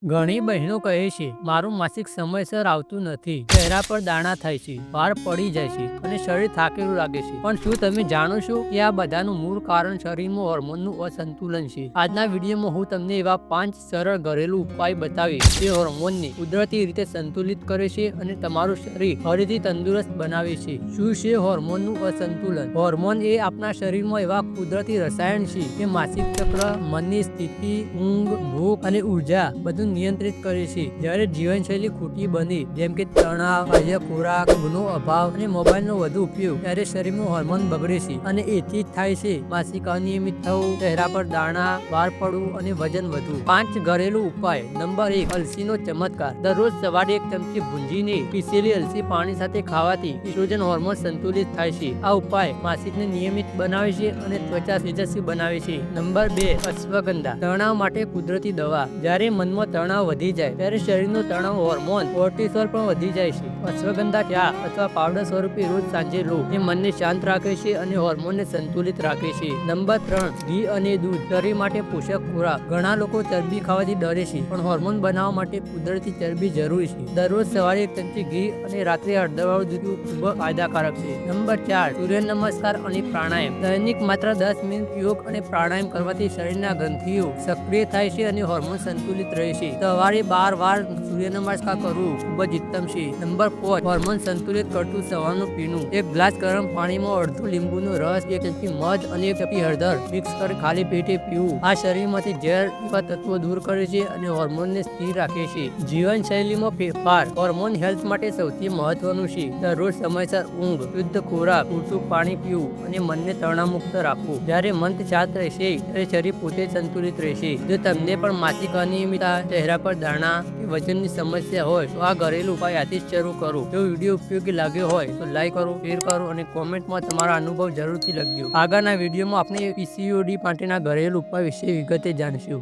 ઘણી બહેનો કહે છે, મારું માસિક સમયસર આવતું નથી, ચહેરા પર દાણા થાય છે, વાળ પડી જાય છે અને શરીર થાકેલું લાગે છે. પણ શું તમે જાણો છો કે આ બધાનું મૂળ કારણ શરીરમાં હોર્મોનનું અસંતુલન છે? આજના વિડીયોમાં હું તમને એવા 5 સરળ ઘરેલું ઉપાય બતાવીશ જે હોર્મોનને કુદરતી રીતે સંતુલિત કરે છે અને તમારું શરીર ફરીથી તંદુરસ્ત બનાવે છે. શું છે હોર્મોનનું અસંતુલન? હોર્મોન એ આપણા શરીરમાં એવા કુદરતી રસાયણ છે કે માસિક ચક્ર, મનની સ્થિતિ, ઊંઘ, ભૂખ અને ઉર્જા બધું નિયંત્રિત કરે છે. જ્યારે જીવનશૈલી ખોટી બની, જેમ કે તણાવ, બાહ્ય ખોરાક, ઊંઘનો અભાવ અને મોબાઈલનો વધુ ઉપયોગ, ત્યારે શરીરમાં હોર્મોન બગડે છે અને એથી જ થાય છે માસિક અનિયમિત થવું, ચહેરા પર દાણા, વાળ પડવું અને વજન વધવું. 5 ઘરેલું ઉપાય. નંબર 1, અલસીનો ચમત્કાર. દરરોજ સવારે 1 ચમચી ભૂંજીને પીસેલી અલસી પાણી સાથે ખાવાથી ઇસ્ટ્રોજન હોર્મોન સંતુલિત થાય છે. આ ઉપાય માસિકને નિયમિત બનાવે છે અને ત્વચા તેજસ્વી બનાવે છે. નંબર 2, અશ્વગંધા. તણાવ માટે કુદરતી દવા. જ્યારે મનમાં તણાવ વધી જાય ત્યારે શરીરનો તણાવ હોર્મોન કોર્ટિસોલ પણ વધી જાય છે. અશ્વગંધા ચા અથવા પાવડર સ્વરૂપે રોજ સાંજે લો. તે મનને શાંત રાખે છે અને હોર્મોનને સંતુલિત રાખે છે. નંબર 3, ઘી અને દૂધ. શરીર માટે પોષક ખોરાક. ઘણા લોકો ચરબી ખાવાથી ડરે છે, પણ હોર્મોન બનાવવા માટે કુદરતી ચરબી જરૂરી છે. દરરોજ સવારે 1 ચમચી ઘી અને રાત્રે હળદરવાળું દૂધ ખૂબ ફાયદાકારક છે. નંબર 4, સૂર્ય નમસ્કાર અને પ્રાણાયામ. દૈનિક માત્ર 10 મિનિટ યોગ અને પ્રાણાયામ કરવાથી શરીરના ગ્રંથિઓ સક્રિય થાય છે અને હોર્મોન સંતુલિત રહે છે. સવારે 12 વાર સૂર્ય નમસ્કાર કરવું ખૂબ જ ઉત્તમ છે. નંબર 4, હોર્મોન સંતુલિત કરતું સવારનું પીણું. 1 ગ્લાસ ગરમ પાણીમાં અડધો લીંબુનો રસ, 1 ચમચી મધ અને 1 ચમચી હળદર મિક્સ કરી ખાલી પેટે પીવું. આ શરીરમાંથી ઝેર જેવા તત્વો દૂર કરે છે અને હોર્મોનને સ્થિર રાખે છે. જીવનશૈલીમાં ફેરફાર. હોર્મોન હેલ્થ માટે સૌથી મહત્વનું છે દરરોજ સમયસર ઊંઘ, શુદ્ધ ખોરાક, પૂરતું પાણી પીવું અને મનને તણાવમુક્ત રાખવું. જ્યારે મન શાંત રહેશે ત્યારે શરીર પોતે સંતુલિત રહેશે. જો તમને પણ માસિક અનિયમિતતા, ચહેરા પર દાણા કે વજનની સમસ્યા હોય તો આ ઘરેલું ઉપાય આજથી જ શરૂ કરો. જો વિડીયો ઉપયોગી લાગ્યો હોય તો લાઈક કરો, શેર કરો અને કોમેન્ટમાં તમારા અનુભવ જરૂરથી લખજો. આગળના વિડીયોમાં આપણે પીસીઓડી માટેના ઘરેલું ઉપાય વિશે વિગતે જાણીશું.